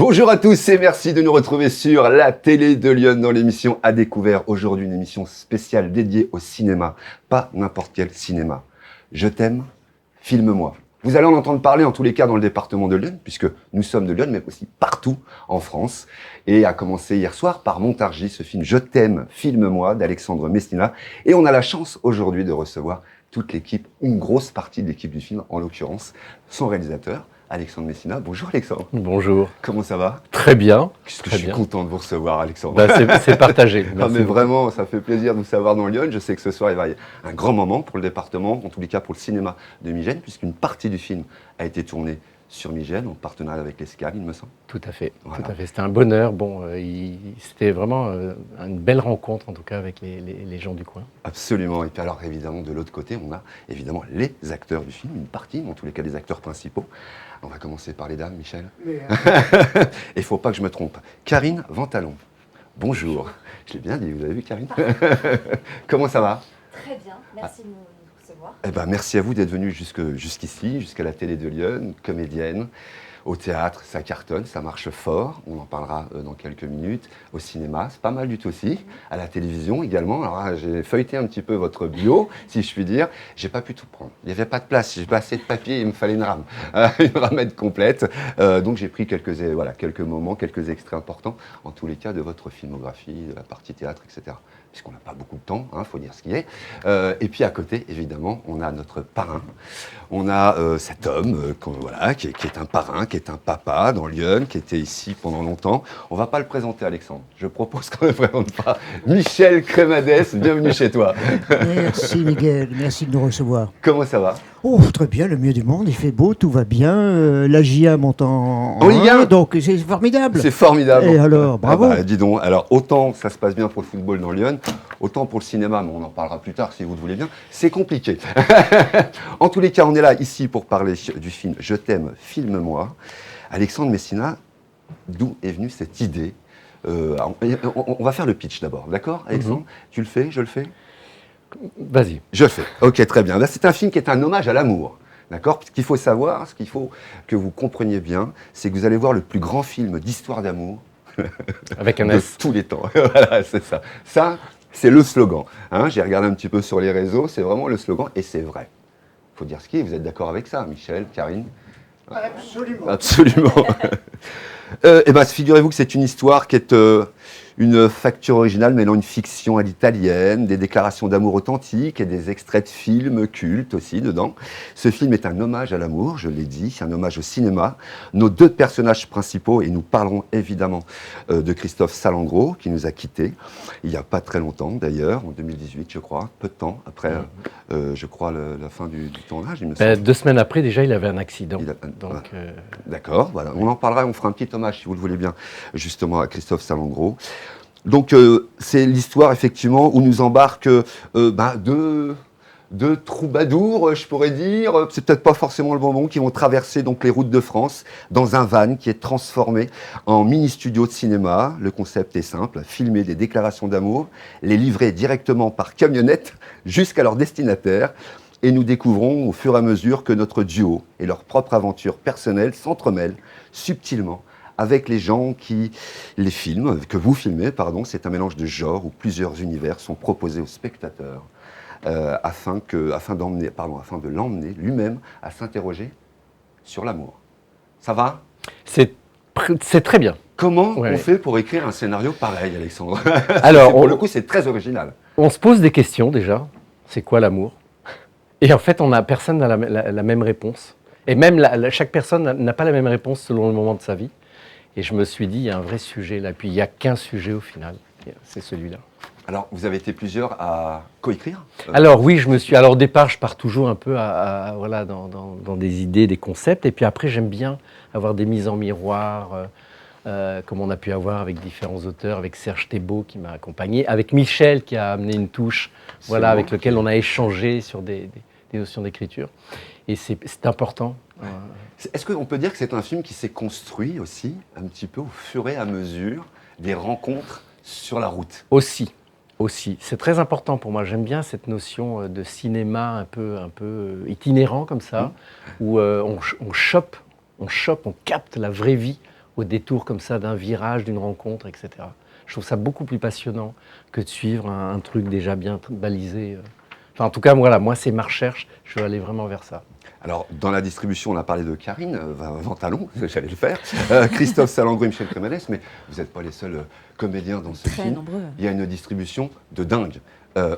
Bonjour à tous et merci de nous retrouver sur la télé de Lyon dans l'émission À Découvert. Aujourd'hui, une émission spéciale dédiée au cinéma. Pas n'importe quel cinéma. Je t'aime, filme-moi. Vous allez en entendre parler en tous les cas dans le département de Lyon, puisque nous sommes de Lyon, mais aussi partout en France. Et a commencé hier soir par Montargis, ce film Je t'aime, filme-moi d'Alexandre Messina. Et on a la chance aujourd'hui de recevoir toute l'équipe, une grosse partie de l'équipe du film, en l'occurrence son réalisateur, Alexandre Messina. Bonjour Alexandre. Bonjour. Comment ça va? Très bien. Qu'est-ce que je suis content de vous recevoir, Alexandre. C'est partagé. Ah, mais vraiment, ça fait plaisir de vous savoir dans Lyon. Je sais que ce soir, il va y avoir un grand moment pour le département, en tous les cas pour le cinéma de Migène, puisqu'une partie du film a été tournée sur Migène, en partenariat avec l'Escale, il me semble. Tout à fait. Voilà. Tout à fait. C'était un bonheur. C'était vraiment une belle rencontre, en tout cas, avec les gens du coin. Absolument. Et puis alors, évidemment, de l'autre côté, on a évidemment les acteurs du film, une partie, en tous les cas, les acteurs principaux. On va commencer par les dames, Michel. Et il ne faut pas que je me trompe. Karine Ventalon. Bonjour. Je l'ai bien dit, vous avez vu, Karine? Comment ça va? Très bien, merci de nous recevoir. Eh ben, merci à vous d'être venu jusqu'ici, jusqu'à la télé de Lyon, comédienne. Au théâtre, ça cartonne, ça marche fort. On en parlera dans quelques minutes. Au cinéma, c'est pas mal du tout aussi. À la télévision également. Alors là, j'ai feuilleté un petit peu votre bio, si je puis dire. J'ai pas pu tout prendre. Il n'y avait pas de place. J'ai pas assez de papier. Il me fallait une rame, une ramette complète. Donc j'ai pris quelques moments, quelques extraits importants, en tous les cas, de votre filmographie, de la partie théâtre, etc. Puisqu'on n'a pas beaucoup de temps, faut dire ce qui est. Et puis à côté, évidemment, on a notre parrain. On a cet homme qui est un parrain, qui est un papa dans Lyon, qui était ici pendant longtemps. On ne va pas le présenter, Alexandre. Je propose qu'on ne le présente pas. Michel Cremades, bienvenue chez toi. Merci Miguel, merci de nous recevoir. Comment ça va? Oh, très bien, le mieux du monde, il fait beau, tout va bien. La GIA monte en Ligue 1, donc c'est formidable. C'est formidable. Et alors, bravo. Dis donc, alors autant ça se passe bien pour le football dans Lyon, autant pour le cinéma, mais on en parlera plus tard si vous le voulez bien, c'est compliqué. En tous les cas, on est là ici pour parler du film Je t'aime, filme-moi. Alexandre Messina, d'où est venue cette idée? On va faire le pitch d'abord, d'accord Alexandre? Tu le fais, je le fais? Vas-y. Je le fais. Ok, très bien. Là, c'est un film qui est un hommage à l'amour. D'accord? Ce qu'il faut savoir, ce qu'il faut que vous compreniez bien, c'est que vous allez voir le plus grand film d'histoire d'amour Avec un de S. tous les temps. Voilà, c'est ça. Ça, c'est le slogan. J'ai regardé un petit peu sur les réseaux, c'est vraiment le slogan et c'est vrai. Il faut dire ce qui est. Vous êtes d'accord avec ça, Michel, Karine? Absolument. Absolument. Figurez-vous que c'est une histoire qui est une facture originale mêlant une fiction à l'italienne, des déclarations d'amour authentiques et des extraits de films cultes aussi dedans. Ce film est un hommage à l'amour, je l'ai dit, un hommage au cinéma. Nos deux personnages principaux, et nous parlerons évidemment de Christophe Salengro, qui nous a quittés il n'y a pas très longtemps d'ailleurs, en 2018 je crois, peu de temps après, je crois, la fin du tournage, il me semble. 2 semaines après, déjà, il avait un accident. D'accord, voilà. On en parlera, on fera un petit hommage, si vous le voulez bien, justement à Christophe Salengro. Donc, c'est l'histoire, effectivement, où nous embarquent deux troubadours, je pourrais dire. C'est peut-être pas forcément le bon mot, qui vont traverser donc les routes de France dans un van qui est transformé en mini-studio de cinéma. Le concept est simple, filmer des déclarations d'amour, les livrer directement par camionnette jusqu'à leur destinataire. Et nous découvrons au fur et à mesure que notre duo et leur propre aventure personnelle s'entremêlent subtilement avec les gens qui les filment, que vous filmez, pardon. C'est un mélange de genres où plusieurs univers sont proposés au spectateur afin de l'emmener lui-même à s'interroger sur l'amour. Ça va? C'est très bien. Comment on fait pour écrire un scénario pareil, Alexandre? Alors, pour le coup, c'est très original. On se pose des questions déjà. C'est quoi l'amour? Et en fait, personne n'a la même réponse. Et même chaque personne n'a pas la même réponse selon le moment de sa vie. Et je me suis dit, il y a un vrai sujet là. Puis il n'y a qu'un sujet au final. C'est celui-là. Alors, vous avez été plusieurs à coécrire? Alors oui, au départ, je pars toujours un peu dans des idées, des concepts. Et puis après, j'aime bien avoir des mises en miroir, comme on a pu avoir avec différents auteurs, avec Serge Thébault qui m'a accompagné, avec Michel qui a amené une touche, avec lequel on a échangé sur des notions d'écriture. Et c'est important. Est-ce qu'on peut dire que c'est un film qui s'est construit aussi, un petit peu au fur et à mesure des rencontres sur la route? Aussi. C'est très important pour moi. J'aime bien cette notion de cinéma un peu itinérant comme ça, où on chope, on capte la vraie vie au détour comme ça d'un virage, d'une rencontre, etc. Je trouve ça beaucoup plus passionnant que de suivre un truc déjà bien balisé. Enfin, en tout cas, voilà, moi, c'est ma recherche. Je veux aller vraiment vers ça. Alors, dans la distribution, on a parlé de Karine Ventalon, j'allais le faire, Christophe Salengro et Michel Cremades, mais vous n'êtes pas les seuls comédiens dans ce Très film. nombreux. Il y a une distribution de dingue.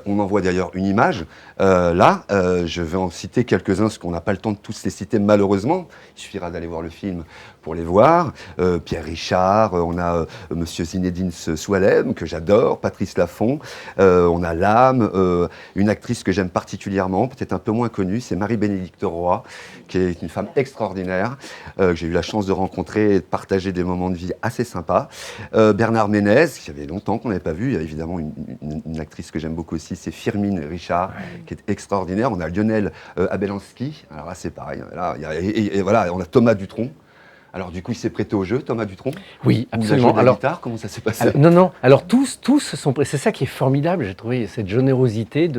On en voit d'ailleurs une image. Là, je vais en citer quelques-uns, parce qu'on n'a pas le temps de tous les citer malheureusement. Il suffira d'aller voir le film pour les voir. Pierre Richard, on a Monsieur Zinedine Soualem, que j'adore, Patrice Laffont, on a Lame, une actrice que j'aime particulièrement, peut-être un peu moins connue, c'est Marie-Bénédicte Roy, qui est une femme extraordinaire, que j'ai eu la chance de rencontrer et de partager des moments de vie assez sympas. Bernard Ménez, qui avait longtemps qu'on n'avait pas vu, il y a évidemment une actrice que j'aime beaucoup aussi, c'est Firmine Richard, qui est extraordinaire. On a Lionel Abelanski, alors là c'est pareil, là, et voilà, on a Thomas Dutronc. Alors du coup, il s'est prêté au jeu, Thomas Dutronc. Oui, Ou il a absolument. joué de la guitare, comment ça s'est passé? Non. Alors tous se sont. C'est ça qui est formidable. J'ai trouvé cette générosité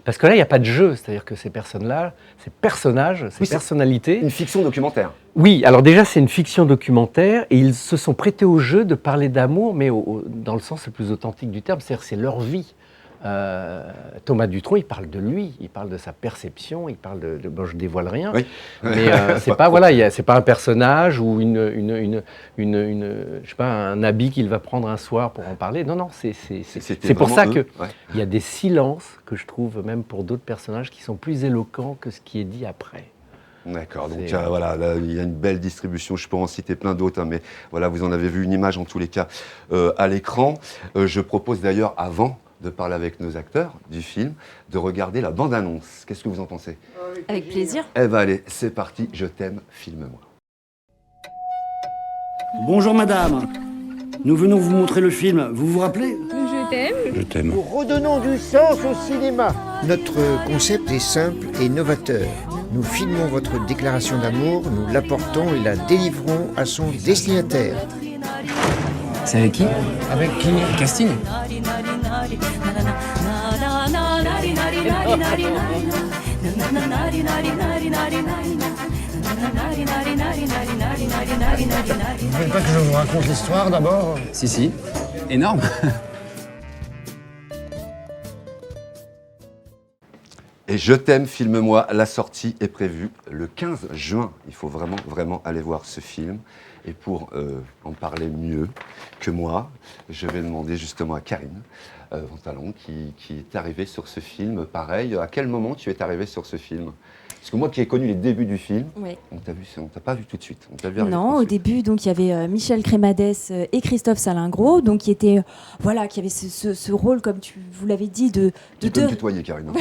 parce que là, il n'y a pas de jeu. C'est-à-dire que ces personnes-là, ces personnages, ces Oui, c'est personnalités. Une fiction documentaire. Oui. Alors déjà, c'est une fiction documentaire et ils se sont prêtés au jeu de parler d'amour, mais dans le sens le plus authentique du terme. C'est-à-dire, c'est leur vie. Thomas Dutronc, il parle de lui, il parle de sa perception, il parle de bon, je dévoile rien, Oui. mais c'est pas voilà, c'est pas un personnage ou je sais pas un habit qu'il va prendre un soir pour en parler. Non, c'est pour ça que il y a des silences que je trouve même pour d'autres personnages qui sont plus éloquents que ce qui est dit après. D'accord, donc voilà, là, il y a une belle distribution, je peux en citer plein d'autres, hein, mais voilà, vous en avez vu une image en tous les cas à l'écran. Je propose d'ailleurs, avant de parler avec nos acteurs du film, de regarder la bande-annonce. Qu'est-ce que vous en pensez? Avec plaisir. Eh ben allez, c'est parti, je t'aime, filme-moi. Bonjour madame, nous venons vous montrer le film, vous vous rappelez? Je t'aime. Je t'aime. Nous redonnons du sens au cinéma. Notre concept est simple et novateur. Nous filmons votre déclaration d'amour, nous l'apportons et la délivrons à son destinataire. C'est avec qui? Avec qui? Le casting? Vous voulez pas que je vous raconte l'histoire d'abord? Si. Énorme. Et Je t'aime, filme-moi, la sortie est prévue le 15 juin. Il faut vraiment aller voir ce film. Et pour en parler mieux que moi, je vais demander justement à Karine Ventalon qui est arrivée sur ce film. Pareil, à quel moment tu es arrivée sur ce film? Parce que moi qui ai connu les débuts du film, Oui. on t'a pas vu tout de suite. On t'a vu arriver Non, au ensuite. début, donc il y avait Michel Cremades et Christophe Salingro, donc qui étaient, qui avaient ce rôle, comme vous l'avez dit, de Tu peux me deux, tutoyer, Karine. de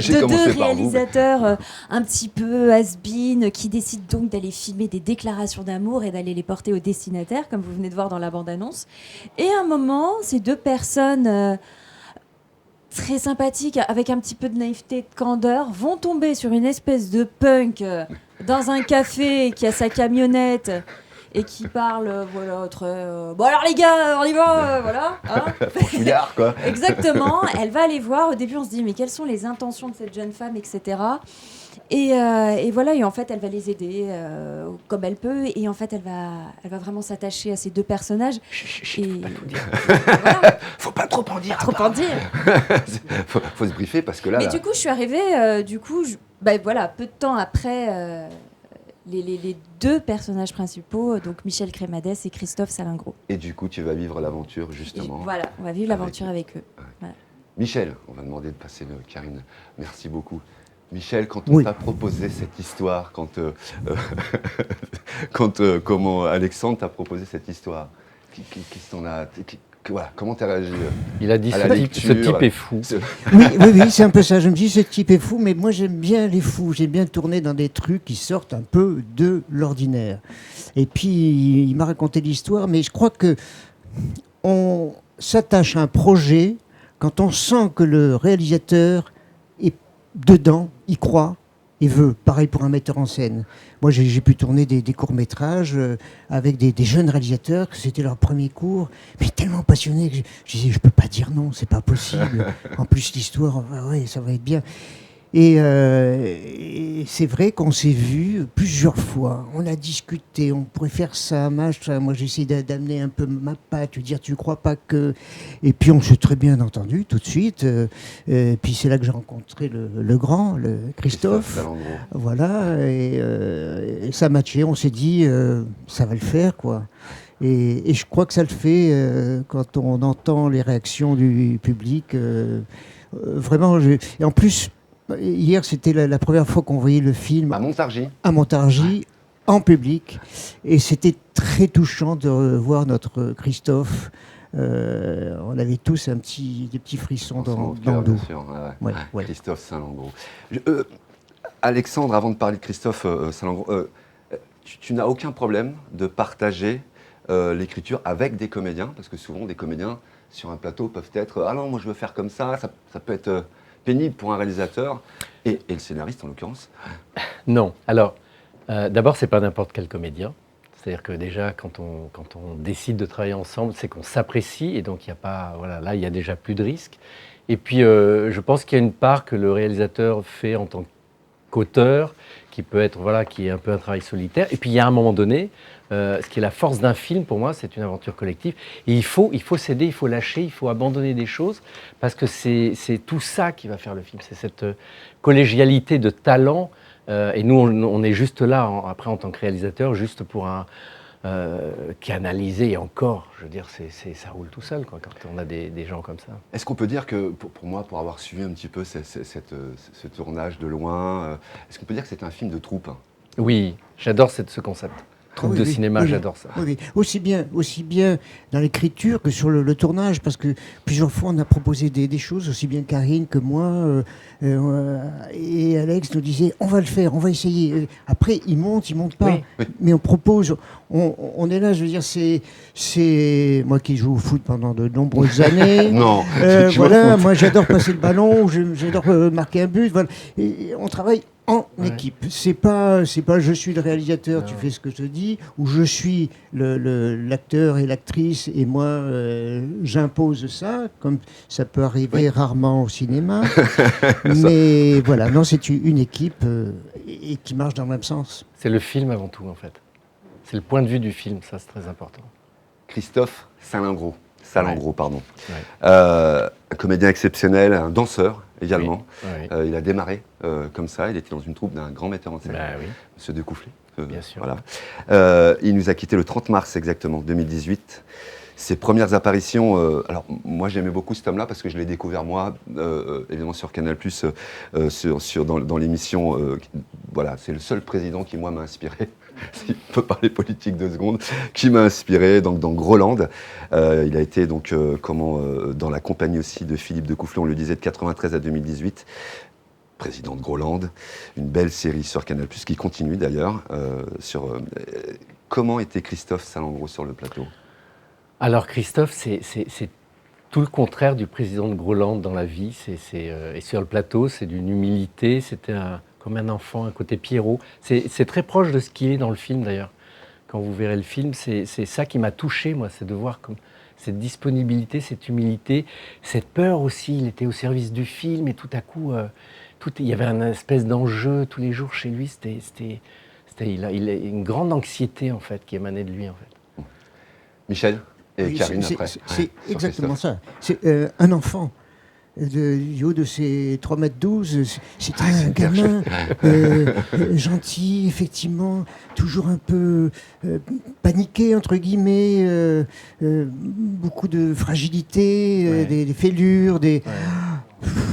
J'ai deux commencé par vous. réalisateurs un petit peu has-been qui décident donc d'aller filmer des déclarations d'amour et d'aller les porter au destinataire, comme vous venez de voir dans la bande-annonce. Et à un moment, ces deux personnes très sympathiques, avec un petit peu de naïveté, de candeur, vont tomber sur une espèce de punk dans un café qui a sa camionnette et qui parle, voilà, très... bon alors les gars, on y va, voilà. Hein. Franchouillard, quoi. Exactement. Elle va aller voir. Au début, on se dit, mais quelles sont les intentions de cette jeune femme, etc. Et voilà, et en fait, elle va les aider comme elle peut. Et en fait, elle va vraiment s'attacher à ces deux personnages. Chut, faut pas tout dire. Voilà, Faut pas trop en dire. trop en dire. faut se briefer parce que là... Mais là- du coup, je suis arrivée, voilà, peu de temps après les deux personnages principaux, donc Michel Cremades et Christophe Salingro. Et du coup, tu vas vivre l'aventure, Et justement. voilà, on va vivre l'aventure avec eux. Voilà. Michel, on va demander de passer Karine. Merci beaucoup. Michel, quand on Oui. t'a proposé cette histoire, comment Alexandre t'a proposé cette histoire, qu'est-ce qu'on a, voilà, comment t'as réagi Il a dit à la ce lecture, type est fou. Oui, c'est un peu ça. Je me dis, ce type est fou, mais moi j'aime bien les fous. J'aime bien tourner dans des trucs qui sortent un peu de l'ordinaire. Et puis, il m'a raconté l'histoire, mais je crois que on s'attache à un projet quand on sent que le réalisateur est dedans, y croit et veut. Pareil pour un metteur en scène. Moi, j'ai pu tourner des courts-métrages avec des jeunes réalisateurs, que c'était leur premier cours, mais tellement passionnés que je disais, je peux pas dire non, c'est pas possible. En plus, l'histoire, ouais, ça va être bien. Et c'est vrai qu'on s'est vu plusieurs fois. On a discuté, on pourrait faire ça, machin. Moi, j'ai essayé d'amener un peu ma patte, lui dire tu crois pas que. Et puis on s'est très bien entendu tout de suite. Et puis c'est là que j'ai rencontré le grand, le Christophe. Salengro. Voilà, et ça matchait. On s'est dit ça va le faire, quoi. Et je crois que ça le fait quand on entend les réactions du public. Vraiment, et en plus. Hier, c'était la première fois qu'on voyait le film À Montargis. à Montargis, en public. Et c'était très touchant de voir notre Christophe. On avait tous des petits frissons dans Cœur, le dos. bien sûr. Ouais. Ouais. Christophe Salengro. Alexandre, avant de parler de Christophe Salengro, tu n'as aucun problème de partager l'écriture avec des comédiens, parce que souvent des comédiens sur un plateau peuvent être ah non, moi je veux faire comme ça peut être pénible pour un réalisateur et le scénariste en l'occurrence. Non. Alors, d'abord, c'est pas n'importe quel comédien. C'est-à-dire que déjà, quand on décide de travailler ensemble, c'est qu'on s'apprécie et donc il n'y a pas, voilà, là, il y a déjà plus de risques. Et puis, je pense qu'il y a une part que le réalisateur fait en tant qu'auteur, qui peut être, voilà, qui est un peu un travail solitaire. Et puis, il y a un moment donné, ce qui est la force d'un film, pour moi, c'est une aventure collective. Et il faut céder, il faut lâcher, il faut abandonner des choses, parce que c'est tout ça qui va faire le film. C'est cette collégialité de talent. Et nous, on est juste là, après, en tant que réalisateur, juste pour canaliser. Et encore, je veux dire, ça roule tout seul, quoi, quand on a des gens comme ça. Est-ce qu'on peut dire que, pour moi, pour avoir suivi un petit peu ce tournage de loin, est-ce qu'on peut dire que c'est un film de troupe? Oui, j'adore ce concept. Troupe de cinéma, j'adore ça. Oui. Aussi bien dans l'écriture que sur le tournage, parce que plusieurs fois on a proposé des choses, aussi bien Karine que moi, et Alex nous disait on va le faire, on va essayer. Après il monte pas, Oui. mais on propose, on est là, je veux dire, c'est moi qui joue au foot pendant de nombreuses années. Non. tu Voilà, vois, moi j'adore passer le ballon, j'adore marquer un but, voilà. Et on travaille en équipe. C'est pas je suis le réalisateur, tu fais ce que je te dis, ou je suis l'acteur et l'actrice et moi j'impose ça, comme ça peut arriver rarement au cinéma. Mais voilà, non, c'est une équipe et qui marche dans le même sens. C'est le film avant tout, en fait. C'est le point de vue du film, ça c'est très important. Christophe Salengro, pardon. Ouais. Un comédien exceptionnel, un danseur également. Oui. Il a démarré comme ça, il était dans une troupe d'un grand metteur en scène, Oui. Monsieur Decoufflé. Bien sûr. Voilà. Il nous a quittés le 30 mars exactement, 2018. Ses premières apparitions, alors moi j'aimais beaucoup cet homme-là parce que je l'ai découvert moi, évidemment sur Canal+, dans l'émission, voilà, c'est le seul président qui moi m'a inspiré, si on peut parler politique 2 secondes, qui m'a inspiré donc, dans Groland. Il a été donc dans la compagnie aussi de Philippe Decoufflé, on le disait, de 93 à 2018. Président de Groland, une belle série sur Canal+, qui continue d'ailleurs. Comment était Christophe Salengro sur le plateau? Alors Christophe, c'est tout le contraire du président de Groland dans la vie. Et sur le plateau, c'est d'une humilité, c'était comme un enfant, un côté Pierrot. C'est très proche de ce qu'il est dans le film d'ailleurs. Quand vous verrez le film, c'est ça qui m'a touché, moi, c'est de voir comme cette disponibilité, cette humilité, cette peur aussi. Il était au service du film et tout à coup, il y avait une espèce d'enjeu tous les jours chez lui. Il a une grande anxiété en fait qui émanait de lui en fait. Michel et Oui, Karine après. C'est exactement ça. C'est un enfant du haut de ses 3,12 m. C'était un gamin gentil, effectivement, toujours un peu paniqué, entre guillemets, beaucoup de fragilité, des fêlures,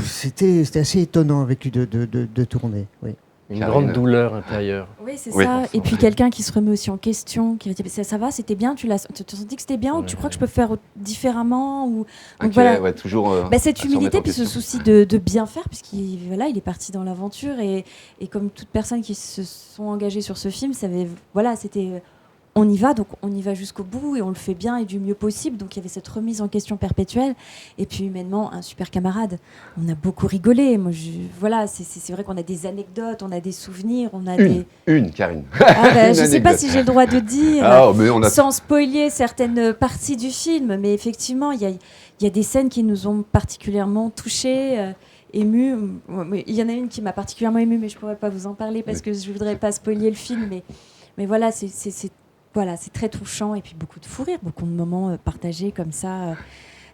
C'était assez étonnant avec lui de tourner. Oui. Une grande douleur intérieure. Oui, c'est ça. Et puis quelqu'un qui se remet aussi en question, qui dit ça va, c'était bien, tu te senti que c'était bien, ou tu crois que je peux faire différemment, ou donc voilà. Ouais, toujours. Cette humilité puis ce souci de bien faire, puisqu'il il est parti dans l'aventure et comme toute personne qui se sont engagées sur ce film, c'était on y va, donc on y va jusqu'au bout et on le fait bien et du mieux possible. Donc il y avait cette remise en question perpétuelle. Et puis humainement, un super camarade. On a beaucoup rigolé. Moi, c'est vrai qu'on a des anecdotes, on a des souvenirs, on a Une, Karine. Je ne sais pas si j'ai le droit de dire, mais sans spoiler certaines parties du film, mais effectivement, il y a des scènes qui nous ont particulièrement touchés. émue. Il y en a une qui m'a particulièrement émue, mais je pourrais pas vous en parler parce que je voudrais pas spoiler le film. Mais voilà, voilà, c'est très touchant et puis beaucoup de fou rire, beaucoup de moments partagés comme ça.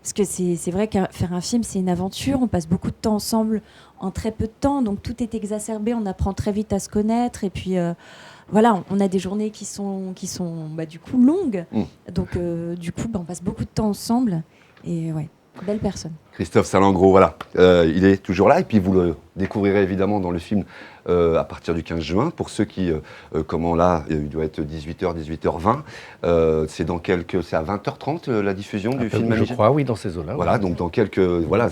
Parce que c'est vrai que faire un film, c'est une aventure. On passe beaucoup de temps ensemble en très peu de temps, donc tout est exacerbé. On apprend très vite à se connaître et puis voilà, on a des journées qui sont du coup longues. Donc du coup, on passe beaucoup de temps ensemble et ouais, belle personne. Christophe Salengro, voilà, il est toujours là et puis vous le découvrirez évidemment dans le film à partir du 15 juin. Pour ceux qui, il doit être 18h, 18h20, c'est à 20h30 la diffusion du film Je Amigène. crois, oui, dans ces eaux-là. Voilà, donc dans quelques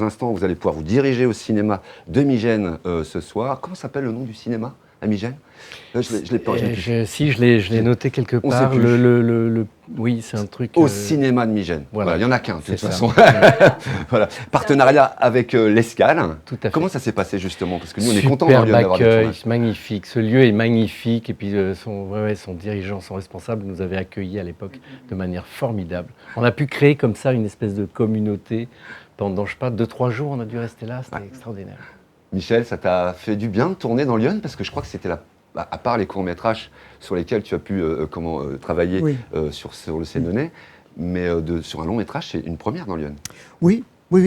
instants, vous allez pouvoir vous diriger au cinéma de Migène ce soir. Comment s'appelle le nom du cinéma à Migène? Je l'ai pas. Je l'ai noté quelque On part. sait plus. Oui, c'est un truc. Au cinéma de Migène. Voilà. Il y en a qu'un, de toute C'est ça. façon. Voilà. Partenariat avec l'Escale. Tout à fait. Comment ça s'est passé justement? Parce que nous, on est Superbe contents dans Lyon d'avoir des accueil, tournages. magnifique. Ce lieu est magnifique. Et puis son dirigeant, son responsable nous avait accueillis à l'époque de manière formidable. On a pu créer comme ça une espèce de communauté pendant, je sais pas, 2-3 jours. On a dû rester là. C'était extraordinaire. Michel, ça t'a fait du bien de tourner dans Lyon? Parce que je crois que c'était à part les courts-métrages sur lesquels tu as pu travailler Oui. sur le Sénonais, mais sur un long-métrage, c'est une première dans Lyon. Oui,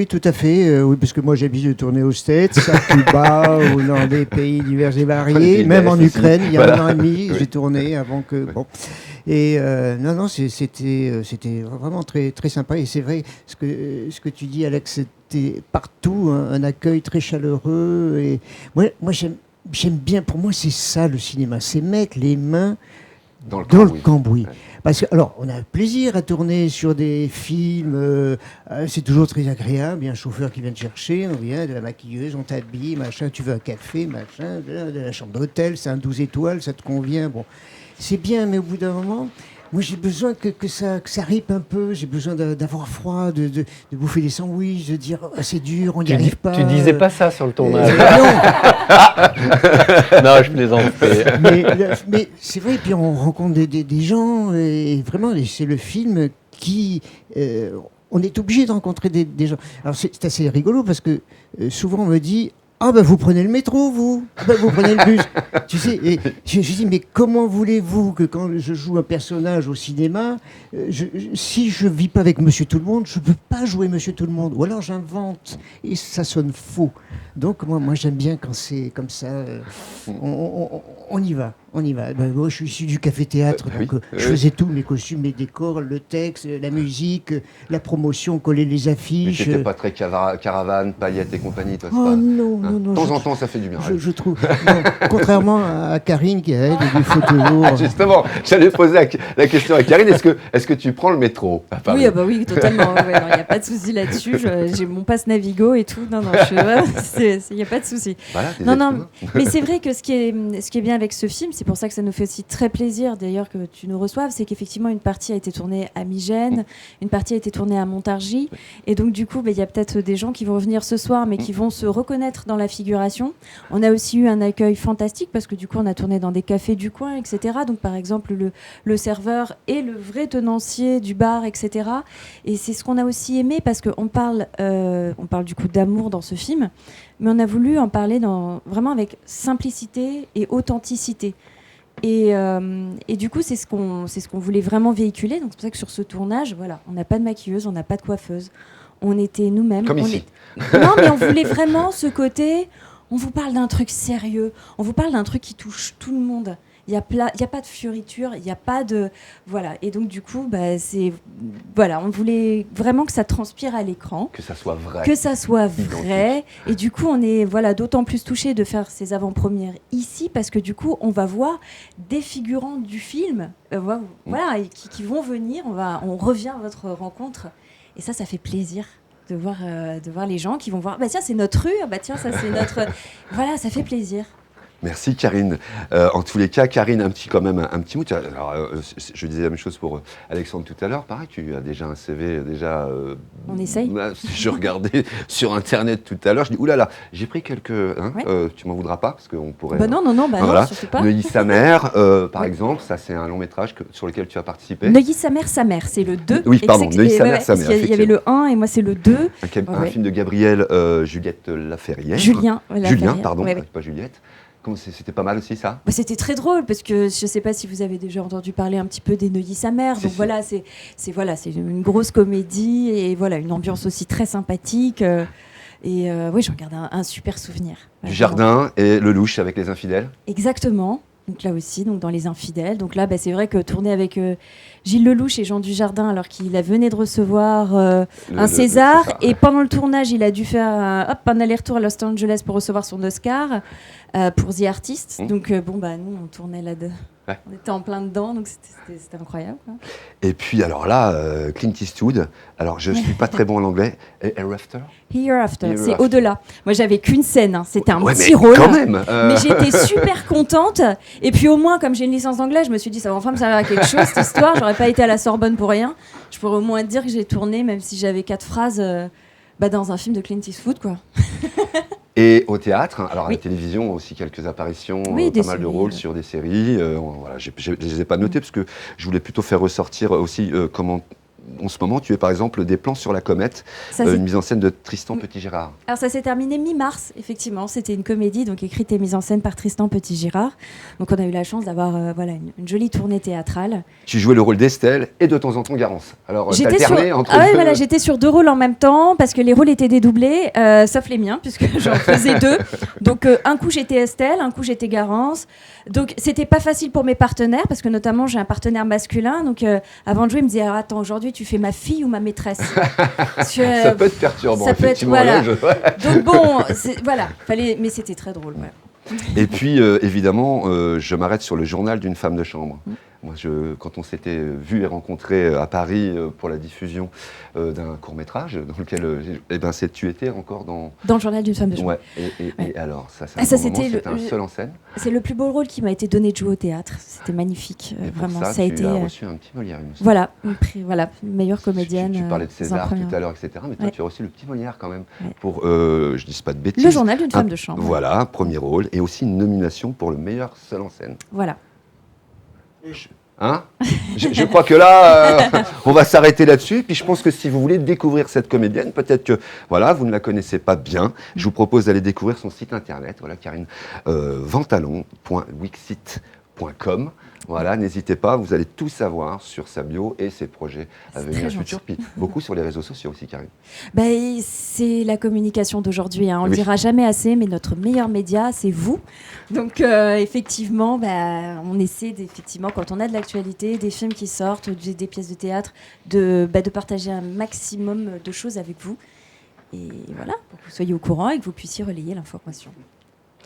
tout à fait. Oui, parce que moi, j'ai l'habitude de tourner aux States, à Cuba, ou dans des pays divers et Les variés, pays même d'Est en aussi. Ukraine. Il y a Voilà. 1 an et demi, Oui. j'ai tourné avant que... Oui. Bon. Et non, c'était vraiment très, très sympa. Et c'est vrai, ce que tu dis, Alex, c'était partout un accueil très chaleureux. Et moi j'aime bien, pour moi, c'est ça le cinéma, c'est mettre les mains Dans le dans le cambouis. cambouis. Ouais. Parce que, alors, on a plaisir à tourner sur des films, c'est toujours très agréable. Il y a un chauffeur qui vient te chercher, on vient, de la maquilleuse, on t'habille, machin, tu veux un café, machin, de la chambre d'hôtel, c'est un 12 étoiles, ça te convient. Bon, c'est bien, mais au bout d'un moment, moi j'ai besoin que ça ripe un peu, j'ai besoin d'avoir froid, de bouffer des sandwichs, de dire oh, c'est dur, on n'y arrive pas. Tu disais pas ça sur le tournage. Non, Non, je plaisante. mais c'est vrai, puis on rencontre des gens, et vraiment, c'est le film qui... on est obligé de rencontrer des gens. Alors c'est assez rigolo, parce que souvent on me dit « Ah ben vous prenez le métro, vous ah, ben, vous prenez le bus !» Tu sais, et je dis « Mais comment voulez-vous que quand je joue un personnage au cinéma, si je vis pas avec Monsieur Tout-le-Monde, je peux pas jouer Monsieur Tout-le-Monde. Ou alors j'invente, et ça sonne faux. » Donc moi j'aime bien quand c'est comme ça, on y va. Ben, moi je suis issu du café-théâtre, donc je faisais tout, mes costumes, mes décors, le texte, la musique, la promotion, coller les Mais affiches. t'étais pas très caravane, paillettes et compagnie, toi, c'est Oh pas... non, hein. non, non. De temps en temps, ça fait du bien. Je trouve. Non, contrairement à Karine qui elle, lui faut toujours. Justement, j'allais poser la question à Karine, est-ce que tu prends le métro à Paris? Oui, oui, totalement. Il n'y a pas de souci là-dessus. J'ai mon passe Navigo et tout. Non, il n'y a pas de souci. Voilà, des Non, êtres non, humains. mais c'est vrai que ce qui est bien avec ce film, c'est pour ça que ça nous fait aussi très plaisir d'ailleurs que tu nous reçoives, c'est qu'effectivement une partie a été tournée à Migène, une partie a été tournée à Montargis, et donc du coup, il y a peut-être des gens qui vont venir ce soir, mais qui vont se reconnaître dans la figuration. On a aussi eu un accueil fantastique parce que du coup, on a tourné dans des cafés du coin, etc. Donc par exemple, le serveur est le vrai tenancier du bar, etc. Et c'est ce qu'on a aussi aimé parce qu'on parle du coup d'amour dans ce film, mais on a voulu en parler vraiment avec simplicité et authenticité. Et du coup, c'est ce qu'on voulait vraiment véhiculer. Donc c'est pour ça que sur ce tournage, voilà, on n'a pas de maquilleuse, on n'a pas de coiffeuse. On était nous-mêmes. Comme ici. Non, mais on voulait vraiment ce côté. On vous parle d'un truc sérieux. On vous parle d'un truc qui touche tout le monde. Il n'y a pas de fioriture, il n'y a pas de... Voilà. Et donc, du coup, on voulait vraiment que ça transpire à l'écran. Que ça soit vrai. Que ça soit vrai. Et du coup, on est d'autant plus touchés de faire ces avant-premières ici parce que du coup, on va voir des figurants du film et qui vont venir. On revient à votre rencontre. Et ça fait plaisir de voir les gens qui vont voir. Bah tiens, c'est notre rue. Bah tiens, ça c'est notre... Voilà, ça fait plaisir. Merci Karine. En tous les cas, Karine, un petit mot. Alors, je disais la même chose pour Alexandre tout à l'heure. Pareil, tu as déjà un CV déjà. On essaye. Je regardais sur Internet tout à l'heure. Je dis oulala, j'ai pris quelques. Ouais. Tu m'en voudras pas parce qu'on pourrait. Non, surtout pas. Neuilly sa mère, par exemple, ça c'est un long métrage sur lequel tu as participé. Neuilly sa mère, c'est le 2. Oui, pardon, Neuilly sa mère, sa mère. Il y avait le 1 et moi c'est le 2. Un film de Gabrielle Juliette Laferrière. Julien, pardon, ouais. pas Juliette. C'était pas mal aussi ça. C'était très drôle parce que je ne sais pas si vous avez déjà entendu parler un petit peu des Neuilly sa mère. Donc voilà, c'est une grosse comédie et voilà une ambiance aussi très sympathique. Et oui, j'en garde un super souvenir. Du Jardin et Le Louche avec Les Infidèles. Exactement. Donc là aussi, dans Les Infidèles. Donc là, c'est vrai que tourner avec Gilles Lelouch et Jean Dujardin, alors qu'il venait de recevoir un César, et pendant le tournage, il a dû faire un aller-retour à Los Angeles pour recevoir son Oscar pour The Artist. Donc nous, on tournait là-dedans. Ouais. On était en plein dedans, donc c'était incroyable. Quoi. Et puis alors là, Clint Eastwood, alors je ne suis pas très bon en anglais, Hereafter. Hereafter, c'est au-delà. Moi, j'avais qu'une scène, c'était un petit mais rôle. Quand même, Mais j'étais super contente. Et puis au moins, comme j'ai une licence d'anglais, je me suis dit, ça va enfin me servir à quelque chose, cette histoire. J'aurais pas été à la Sorbonne pour rien. Je pourrais au moins dire que j'ai tourné, même si j'avais 4 phrases, dans un film de Clint Eastwood, quoi. Et au théâtre, alors à la télévision aussi quelques apparitions, pas mal séries, de rôles sur des séries. Voilà, je ne les ai pas notés parce que je voulais plutôt faire ressortir aussi comment, en ce moment, tu es par exemple des plans sur la comète, une mise en scène de Tristan Petit-Girard. Alors ça s'est terminé mi-mars, effectivement. C'était une comédie donc écrite et mise en scène par Tristan Petit-Girard. Donc on a eu la chance d'avoir une jolie tournée théâtrale. Tu jouais le rôle d'Estelle et de temps en temps Garance. Alors t'alternais entre deux. J'étais sur 2 rôles en même temps parce que les rôles étaient dédoublés, sauf les miens puisque j'en faisais 2. Donc un coup j'étais Estelle, un coup j'étais Garance. Donc c'était pas facile pour mes partenaires parce que notamment j'ai un partenaire masculin. Donc avant de jouer, il me disait attends, aujourd'hui tu fais ma fille ou ma maîtresse. Ça peut être perturbant. Ça peut être, voilà. Donc bon, mais c'était très drôle. Ouais. Et puis évidemment, je m'arrête sur le journal d'une femme de chambre. Moi, quand on s'était vu et rencontré à Paris pour la diffusion d'un court-métrage, dans lequel tu étais encore dans le journal d'une femme de chambre. Ouais. Et alors, c'était un seul en scène. C'est le plus beau rôle qui m'a été donné de jouer au théâtre. C'était magnifique, vraiment. Ça a été. Tu as reçu un petit Molière, il me semble. Voilà, meilleure comédienne. Tu parlais de César tout à l'heure, etc. Mais toi, tu as reçu le petit Molière quand même pour, je dis pas de bêtises. Le journal d'une femme de chambre. Voilà, premier rôle et aussi une nomination pour le meilleur seul en scène. Voilà. Je crois que là, on va s'arrêter là-dessus. Puis je pense que si vous voulez découvrir cette comédienne, peut-être que vous ne la connaissez pas bien, je vous propose d'aller découvrir son site internet, Karine Ventalon.wixit.com. Voilà, n'hésitez pas, vous allez tout savoir sur sa bio et ses projets à venir futurs. Puis beaucoup sur les réseaux sociaux aussi, Karine. C'est la communication d'aujourd'hui. On ne le dira jamais assez, mais notre meilleur média, c'est vous. Donc effectivement, on essaie quand on a de l'actualité, des films qui sortent, des pièces de théâtre, de partager un maximum de choses avec vous. Et voilà, pour que vous soyez au courant et que vous puissiez relayer l'information.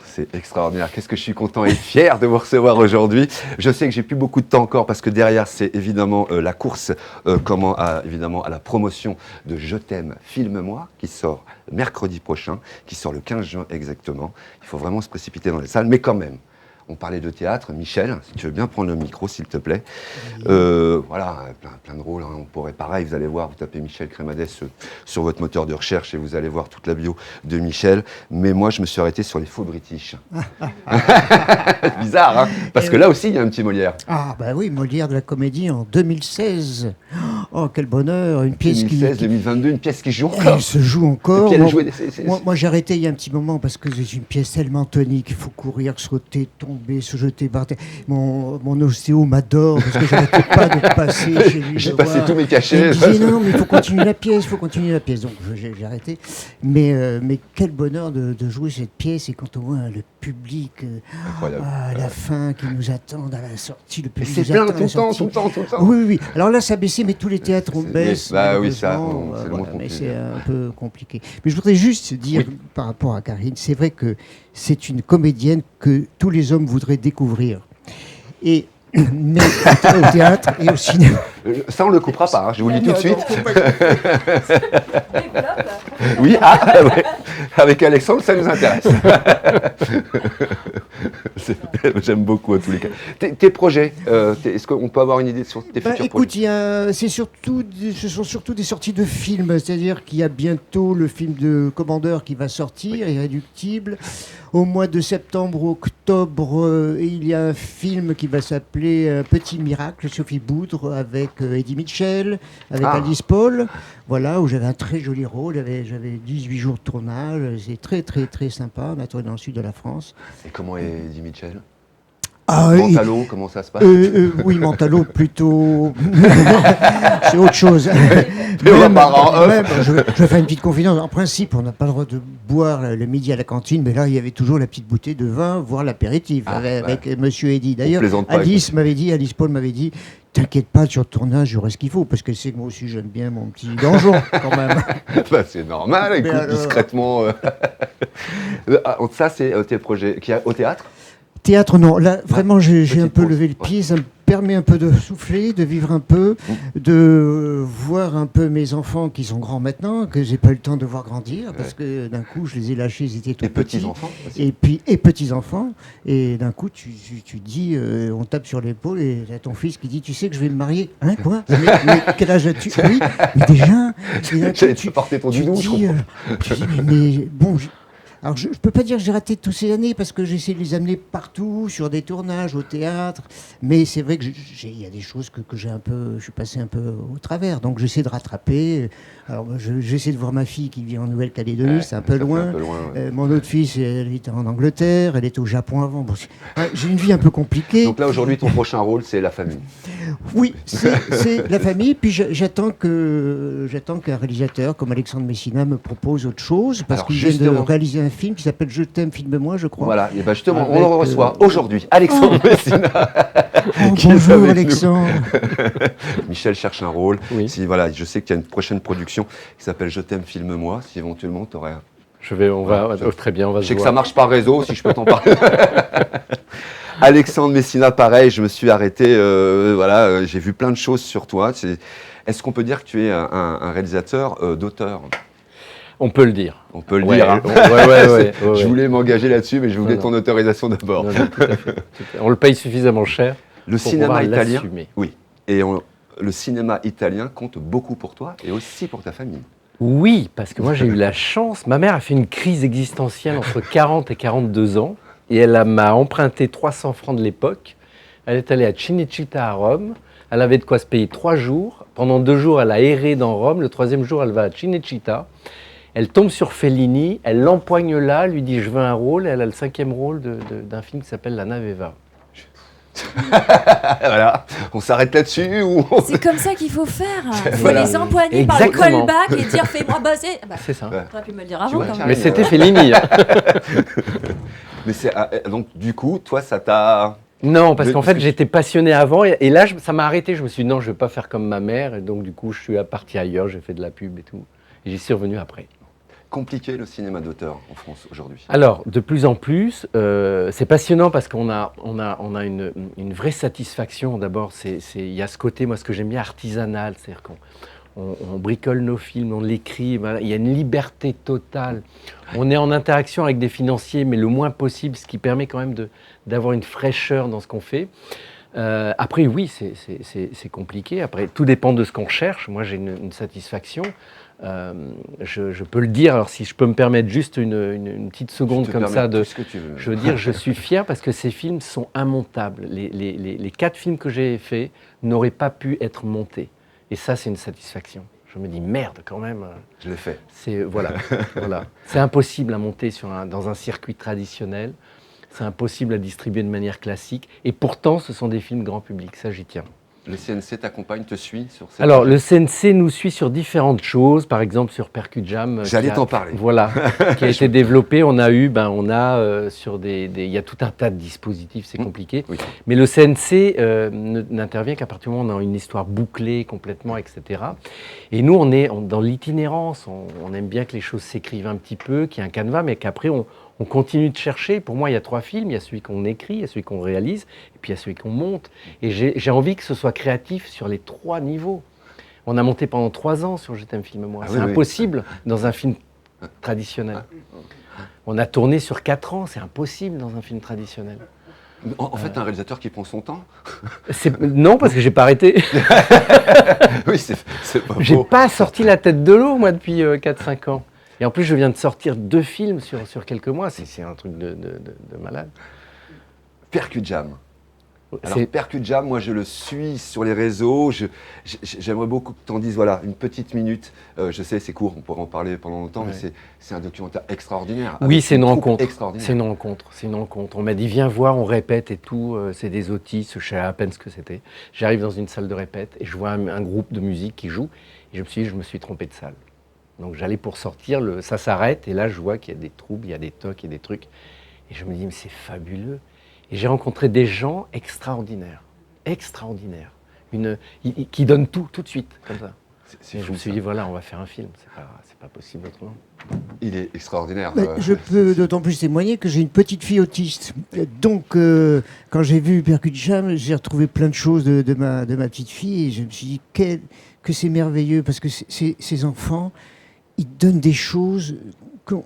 C'est extraordinaire. Qu'est-ce que je suis content et fier de vous recevoir aujourd'hui. Je sais que j'ai plus beaucoup de temps encore parce que derrière, c'est évidemment la course à la promotion de Je t'aime, filme-moi, qui sort mercredi prochain, qui sort le 15 juin exactement. Il faut vraiment se précipiter dans les salles, mais quand même. On parlait de théâtre. Michel, si tu veux bien prendre le micro, s'il te plaît. Voilà, plein de rôles. On pourrait, pareil, vous allez voir, vous tapez Michel Crémadès sur votre moteur de recherche et vous allez voir toute la bio de Michel. Mais moi, je me suis arrêté sur les faux British. Bizarre, hein, parce que là aussi, il y a un petit Molière. Ah, oui, Molière de la comédie en 2016. Oh, quel bonheur. Une pièce 2022, une pièce qui joue encore. Elle se joue encore. Moi, j'ai arrêté il y a un petit moment parce que c'est une pièce tellement tonique. Il faut courir, sauter, tomber, se jeter par terre. Mon ostéo m'adore parce que je n'arrêtais pas de passer chez lui. J'ai passé tous mes cachets. Il me disait non, mais il faut continuer la pièce, Donc j'ai arrêté. Mais quel bonheur de jouer cette pièce et quand on voit le public à la fin qui nous attendent à la sortie. Le public c'est plein tout le temps. Oui. Alors là, ça a baissé, mais tous les théâtres ont baissé. Oui, ça, c'est le mot mais c'est un peu compliqué. Mais je voudrais juste dire par rapport à Karine, c'est vrai que c'est une comédienne que tous les hommes voudraient découvrir. Mais au théâtre et au cinéma. Ça, on ne le coupera pas, je vous le dis tout de suite. Oui, avec Alexandre, ça nous intéresse. J'aime beaucoup, en tous les cas. Tes projets, est-ce qu'on peut avoir une idée sur tes futurs Écoute, projets? ce sont surtout des sorties de films, c'est-à-dire qu'il y a bientôt le film de Commandeur qui va sortir, Irréductible. Au mois de septembre, octobre, il y a un film qui va s'appeler Petit Miracle, Sophie Boudre, avec Eddie Mitchell, avec Alice Paul, voilà, où j'avais un très joli rôle, j'avais 18 jours de tournage, c'est très très très sympa, on a tourné dans le sud de la France. Et comment est Eddie Mitchell? Ah, Mentalo, comment ça se passe? Oui, Mentalo, plutôt. C'est autre chose. Mais on va pas en off. Même, je vais faire une petite confidence. En principe, on n'a pas le droit de boire le midi à la cantine, mais là, il y avait toujours la petite bouteille de vin, voire l'apéritif, avec Monsieur Eddy. D'ailleurs, Alice Paul m'avait dit, t'inquiète pas, sur le tournage, j'aurai ce qu'il faut, parce que c'est que moi aussi, j'aime bien mon petit donjon, quand même. Bah, c'est normal, écoute, alors... discrètement. Ça, c'est tes projets au théâtre? Théâtre, non. Là, vraiment, j'ai un peu levé le pied. Ça me permet un peu de souffler, de vivre un peu, de voir un peu mes enfants qui sont grands maintenant, que j'ai pas eu le temps de voir grandir, parce que d'un coup, je les ai lâchés, ils étaient tout petits. Petits-enfants aussi. Et petits-enfants. Et d'un coup, tu dis, on tape sur l'épaule et t'as ton fils qui dit, tu sais que je vais me marier. Hein, quoi? Mais quel âge as-tu? Oui, mais déjà. J'allais te porter ton dudou, je comprends. Tu dis, mais bon... Alors, je ne peux pas dire que j'ai raté toutes ces années parce que j'essaie de les amener partout, sur des tournages, au théâtre. Mais c'est vrai que il y a des choses que je suis passé un peu au travers. Donc, j'essaie de rattraper. Alors, j'essaie de voir ma fille qui vit en Nouvelle-Calédonie, c'est un peu loin. Mon autre fille, elle est en Angleterre, elle est au Japon avant. Bon, j'ai une vie un peu compliquée. Donc là, aujourd'hui, ton prochain rôle, c'est la famille. Oui, c'est la famille. Puis j'attends qu'un réalisateur comme Alexandre Messina me propose autre chose parce qu'il vient de réaliser un film qui s'appelle Je t'aime, filme-moi, je crois. Voilà, et ben justement, on le reçoit aujourd'hui, Alexandre Messina. Bonjour Alexandre. Michel cherche un rôle. Oui. Si, voilà, je sais qu'il y a une prochaine production qui s'appelle Je t'aime, filme-moi. Si éventuellement tu aurais. Très bien, on va se voir. Je sais que ça marche par réseau, si je peux t'en parler. Alexandre Messina, pareil, je me suis arrêté. J'ai vu plein de choses sur toi. Est-ce qu'on peut dire que tu es un réalisateur d'auteur? On peut le dire. On peut le dire. Hein. Je voulais m'engager là-dessus, mais je voulais ton autorisation d'abord. Non, tout à fait. On le paye suffisamment cher. Le cinéma italien. L'assumer. Oui. Et le cinéma italien compte beaucoup pour toi et aussi pour ta famille. Oui, parce que moi j'ai eu la chance. Ma mère a fait une crise existentielle entre 40 et 42 ans. Et elle m'a emprunté 300 francs de l'époque. Elle est allée à Cinecittà à Rome. Elle avait de quoi se payer 3 jours. Pendant 2 jours, elle a erré dans Rome. Le 3e jour, elle va à Cinecittà. Elle tombe sur Fellini, elle l'empoigne là, lui dit je veux un rôle, et elle a le 5e rôle d'un film qui s'appelle La Naveva. Voilà, on s'arrête là-dessus ou... C'est comme ça qu'il faut faire. Il faut Voilà. les empoigner Exactement. par le callback et dire fais-moi bosser. C'est ça. T'aurais pu me le dire avant quand même. Mais c'était Fellini. Mais donc du coup, toi ça t'a... Non, parce qu'en fait j'étais passionné avant et là ça m'a arrêté. Je me suis dit non, je ne vais pas faire comme ma mère. Et donc du coup je suis parti ailleurs, j'ai fait de la pub et tout. Et j'y suis revenu après. Compliqué le cinéma d'auteur en France aujourd'hui? Alors, de plus en plus, c'est passionnant parce qu'on a une vraie satisfaction. D'abord, il y a ce côté, moi, ce que j'aime bien, artisanal. C'est-à-dire qu'on bricole nos films, on l'écrit, voilà, il y a une liberté totale. On est en interaction avec des financiers, mais le moins possible, ce qui permet quand même d'avoir une fraîcheur dans ce qu'on fait. Après, oui, c'est compliqué. Après, tout dépend de ce qu'on cherche. Moi, j'ai une satisfaction. Je peux le dire, alors si je peux me permettre juste une petite seconde comme ça, je veux dire, je suis fier parce que ces films sont immontables. Les 4 films que j'ai faits n'auraient pas pu être montés. Et ça, c'est une satisfaction. Je me dis, merde, quand même. Je l'ai fait. Voilà. C'est impossible à monter dans un circuit traditionnel. C'est impossible à distribuer de manière classique. Et pourtant, ce sont des films grand public. Ça, j'y tiens. Le CNC t'accompagne, te suit sur cette... Alors, le CNC nous suit sur différentes choses, par exemple sur Percujam. J'allais t'en parler. Voilà, qui a été développé. On a il y a tout un tas de dispositifs, c'est compliqué. Oui. Mais le CNC n'intervient qu'à partir du moment où on a une histoire bouclée complètement, etc. Et nous, on est dans l'itinérance. On aime bien que les choses s'écrivent un petit peu, qu'il y ait un canevas, mais qu'après, on continue de chercher. Pour moi, il y a 3 films. Il y a celui qu'on écrit, il y a celui qu'on réalise, et puis il y a celui qu'on monte. Et j'ai envie que ce soit créatif sur les 3 niveaux. On a monté pendant 3 ans sur Je t'aime, filme-moi. C'est impossible dans un film traditionnel. On a tourné sur 4 ans, c'est impossible dans un film traditionnel. En fait, un réalisateur qui prend son temps. Non, parce que j'ai pas arrêté. Oui, c'est pas J'ai beau. pas sorti la tête de l'eau, moi, depuis 4-5 ans. Et en plus, je viens de sortir 2 films sur quelques mois. C'est un truc de malade. Percu Jam. Alors, C'est- Percu Jam, moi, je le suis sur les réseaux. J'aimerais beaucoup que tu en dises, voilà, une petite minute. Je sais, c'est court, on pourrait en parler pendant longtemps, Ouais. mais c'est un documentaire extraordinaire. Oui, avec c'est une troupe rencontre. extraordinaire. C'est une rencontre. C'est une rencontre. On m'a dit, viens voir, on répète et tout. C'est des autistes, je savais à peine ce que c'était. J'arrive dans une salle de répète et je vois un groupe de musique qui joue. Et je me suis dit, je me suis trompé de salle. Donc j'allais pour sortir, ça s'arrête. Et là, je vois qu'il y a des troubles, il y a des tocs et des trucs. Et je me dis, mais c'est fabuleux. Et j'ai rencontré des gens extraordinaires. Extraordinaires. Qui donnent tout de suite, comme ça. C'est Et je fou, me suis ça. dit, voilà, on va faire un film. C'est pas possible autrement. Il est extraordinaire. Mais je peux d'autant plus témoigner que j'ai une petite fille autiste. Donc, quand j'ai vu Percu Jam, j'ai retrouvé plein de choses de ma petite fille et je me suis dit que c'est merveilleux parce que ces enfants, ils donnent des choses qu'on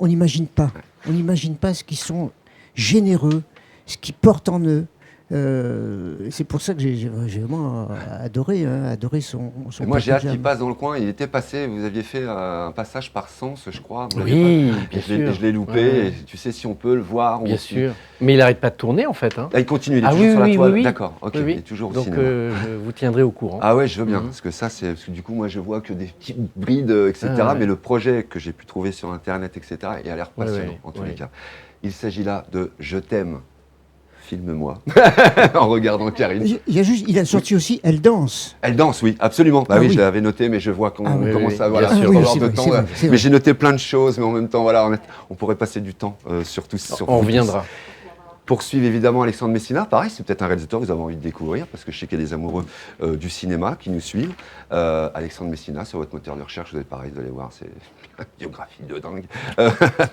n'imagine pas. On n'imagine pas ce qu'ils sont généreux, ce qu'ils portent en eux. C'est pour ça que j'ai vraiment adoré son Et moi, j'ai Percu hâte qu'il Jam. passe dans le coin. Il était passé, vous aviez fait un passage par Sens, je crois. Vous l'avez Oui, pas- bien Et sûr. je l'ai loupé. Ouais. Et tu sais, si on peut le voir. Bien sûr. Mais il n'arrête pas de tourner, en fait. Hein. Là, il continue, il est Ah toujours oui, sur la oui, toile. oui, oui. D'accord, ok, Oui, oui. il est toujours au Donc, cinéma. je vous tiendrai au courant. Ah ouais, je veux bien, Mhm. parce que ça, c'est parce que du coup, moi, je vois que des petites brides, etc. Ah ouais. Mais le projet que j'ai pu trouver sur Internet, etc., il a l'air Ouais, passionnant, ouais, en tous ouais. les cas. Il s'agit là de Je t'aime, filme-moi, en regardant Karine. Il a sorti aussi Elle danse. Elle danse, oui, absolument. Bah Ah oui, oui. je l'avais noté, mais je vois qu'on Ah oui, commence oui, à voilà, bien sûr. sur Ah oui, l'ordre c'est de vrai, temps. c'est vrai, c'est Mais vrai. j'ai noté plein de choses, mais en même temps, voilà, on pourrait passer du temps sur tout. Sur On vous reviendra. tous. Poursuivre évidemment Alexandre Messina. Pareil, c'est peut-être un réalisateur que vous avez envie de découvrir, parce que je sais qu'il y a des amoureux du cinéma qui nous suivent. Alexandre Messina, sur votre moteur de recherche, vous allez pareil, vous allez voir, c'est une biographie de dingue.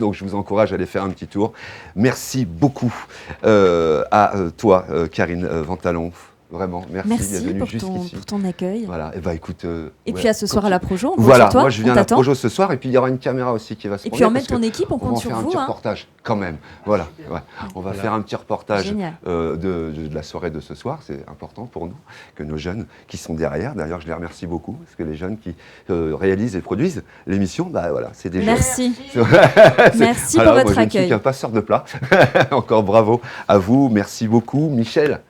Donc je vous encourage à aller faire un petit tour. Merci beaucoup à toi, Karine Ventalon. Vraiment, merci, d'être Merci venue pour jusqu'ici. ton accueil. Voilà, et bah écoute. Et ouais, puis à ce soir à la Projo, on compte Voilà, sur toi, moi je on viens à la t'attend. Projo ce soir, et puis il y aura une caméra aussi qui va se Et prendre. puis emmène ton équipe, on va en compte sur faire un vous. petit hein. reportage, quand même. Voilà, ouais. On va faire un petit reportage Génial. de la soirée de ce soir. C'est important pour nous que nos jeunes qui sont derrière, d'ailleurs je les remercie beaucoup, parce que les jeunes qui réalisent et produisent l'émission, bah voilà, c'est des Merci. jeunes. Merci Voilà, pour moi, votre je ne suis accueil. qu'un passeur de plat. Encore bravo à vous, merci beaucoup. Michel,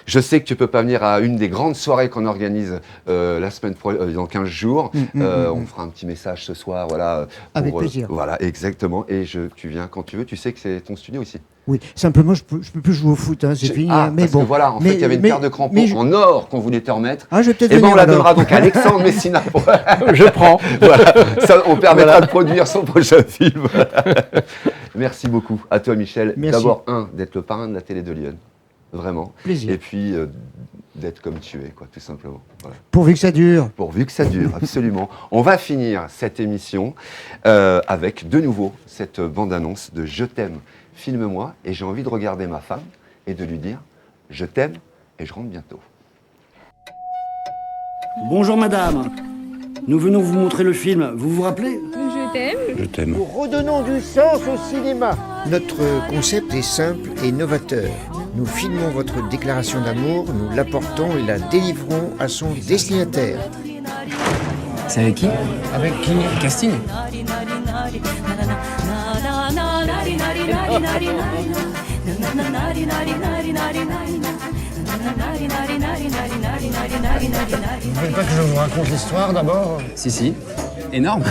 je sais que tu ne peux pas venir à une des grandes soirées qu'on organise dans 15 jours. On fera un petit message ce soir. Voilà, Avec plaisir. Voilà, exactement. Et tu viens quand tu veux. Tu sais que c'est ton studio ici. Oui, simplement, je peux plus jouer au foot, hein, c'est fini. hein, mais parce bon. que voilà, en fait, il y avait une paire de crampons mais je- en or qu'on voulait te remettre. Ah, je vais peut-être Et ben venir on la alors. donnera donc à Alexandre Messina. Je prends. Voilà, ça, on permettra de produire son prochain film. Merci beaucoup à toi, Michel. Merci. D'abord, d'être le parrain de la télé de Lyon. Vraiment. Plaisir. Et puis, d'être comme tu es, quoi, tout simplement. Voilà. Pourvu que ça dure. Pourvu que ça dure, absolument. On va finir cette émission avec, de nouveau, cette bande-annonce de Je t'aime, filme-moi. Et j'ai envie de regarder ma femme et de lui dire « Je t'aime et je rentre bientôt ». Bonjour madame. Nous venons vous montrer le film. Vous vous rappelez? Je t'aime. Je t'aime. Nous redonnons du sens au cinéma. Notre concept est simple et novateur. Nous filmons votre déclaration d'amour, nous l'apportons et la délivrons à son destinataire. C'est avec qui? Avec qui? Casting. Vous voulez pas que je vous raconte l'histoire d'abord? Si, si. Énorme.